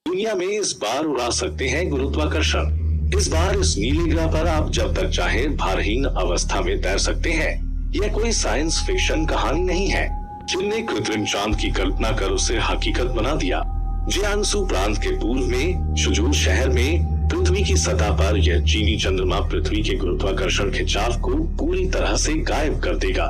दुनिया में इस बार उड़ा सकते हैं गुरुत्वाकर्षण। इस बार इस नीले ग्रह पर आप जब तक चाहे भारहीन अवस्था में तैर सकते हैं। यह कोई साइंस फिक्शन कहानी नहीं है जिनने कृत्रिम चांद की कल्पना कर उसे हकीकत बना दिया। जियांसू प्रांत के पूर्व में शुजू शहर में पृथ्वी की सतह पर यह चीनी चंद्रमा पृथ्वी के गुरुत्वाकर्षण खिंचाव को पूरी तरह से गायब कर देगा।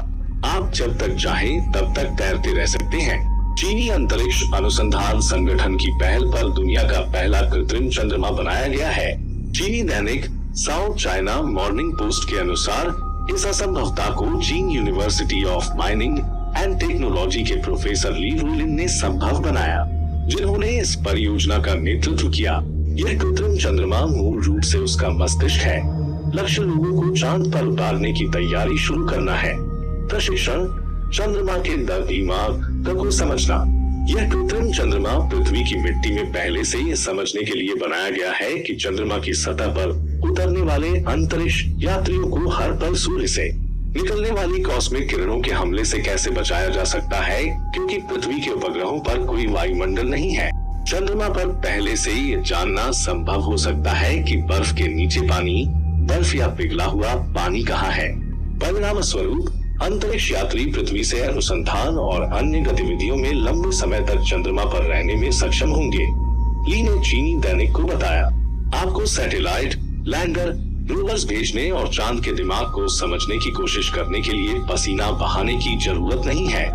आप जब तक चाहें तब तक तैरते रह सकते हैं। चीनी अंतरिक्ष अनुसंधान संगठन की पहल पर दुनिया का पहला कृत्रिम चंद्रमा बनाया गया है। चीनी दैनिक साउथ चाइना मॉर्निंग पोस्ट के अनुसार इस असंभवता को चीन university of mining and technology के प्रोफेसर ली रुलिन ने संभव बनाया, जिन्होंने इस परियोजना का नेतृत्व किया। यह कृत्रिम चंद्रमा मूल रूप से उसका मस्तिष्क है। लक्ष्य लोगों को चांद पर उतारने की तैयारी शुरू करना है। प्रशिक्षण, चंद्रमा के दिमाग को समझना। यह कृत्रिम चंद्रमा पृथ्वी की मिट्टी में पहले से ये समझने के लिए बनाया गया है कि चंद्रमा की सतह पर उतरने वाले अंतरिक्ष यात्रियों को हर पल सूर्य से निकलने वाली कॉस्मिक किरणों के हमले से कैसे बचाया जा सकता है, क्योंकि पृथ्वी के उपग्रहों पर कोई वायुमंडल नहीं है। चंद्रमा पर पहले से ही ये जानना संभव हो सकता है कि बर्फ के नीचे पानी, बर्फ या पिघला हुआ पानी कहाँ है। परिणाम स्वरूप अंतरिक्ष यात्री पृथ्वी से अनुसंधान और अन्य गतिविधियों में लंबे समय तक चंद्रमा पर रहने में सक्षम होंगे। ली ने चीनी दैनिक को बताया, आपको सैटेलाइट, लैंडर, रोवर्स भेजने और चांद के दिमाग को समझने की कोशिश करने के लिए पसीना बहाने की जरूरत नहीं है।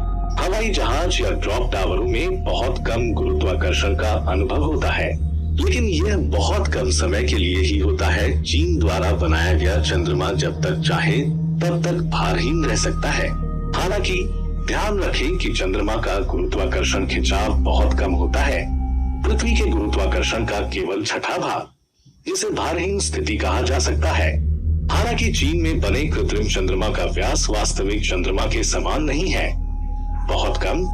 हवाई जहाज या ड्रॉप टावरों में बहुत कम गुरुत्वाकर्षण का अनुभव होता है, लेकिन यह बहुत कम समय के लिए ही होता है। चीन द्वारा बनाया गया चंद्रमा जब तक चाहे तब तक भारहीन रह सकता है। हालांकि ध्यान रखें कि चंद्रमा का गुरुत्वाकर्षण खिंचाव बहुत कम होता है। पृथ्वी के गुरुत्वाकर्षण का केवल छठा भाग, जिसे भारहीन स्थिति कहा जा सकता है। हालांकि चीन में बने कृत्रिम चंद्रमा का व्यास वास्तविक चंद्रमा के समान नहीं है, बहुत कम।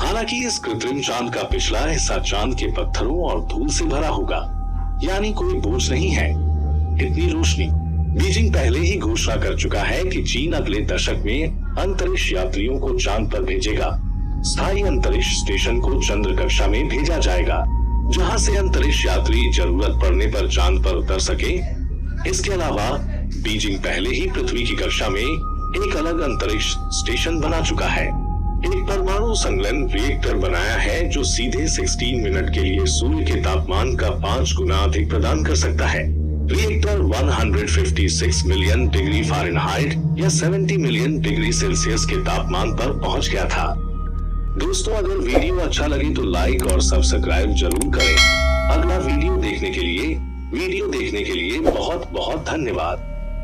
हालांकि इस कृत्रिम चांद का पिछला हिस्सा चांद के पत्थरों और धूल से भरा होगा, यानी कोई बोझ नहीं है। इतनी रोशनी। बीजिंग पहले ही घोषणा कर चुका है कि चीन अगले दशक में अंतरिक्ष यात्रियों को चांद पर भेजेगा। स्थायी अंतरिक्ष स्टेशन को चंद्र कक्षा में भेजा जाएगा, जहां से अंतरिक्ष यात्री जरूरत पड़ने पर चांद पर उतर सके। इसके अलावा बीजिंग पहले ही पृथ्वी की कक्षा में एक अलग अंतरिक्ष स्टेशन बना चुका है। एक परमाणु संलयन रिएक्टर बनाया है जो सीधे 16 मिनट के लिए सूर्य के तापमान का 5 गुना अधिक प्रदान कर सकता है। रिएक्टर 156 मिलियन डिग्री फ़ारेनहाइट या 70 मिलियन डिग्री सेल्सियस के तापमान पर पहुंच गया था। दोस्तों, अगर वीडियो अच्छा लगे तो लाइक और सब्सक्राइब जरूर करें। अगला वीडियो देखने के लिए बहुत बहुत धन्यवाद।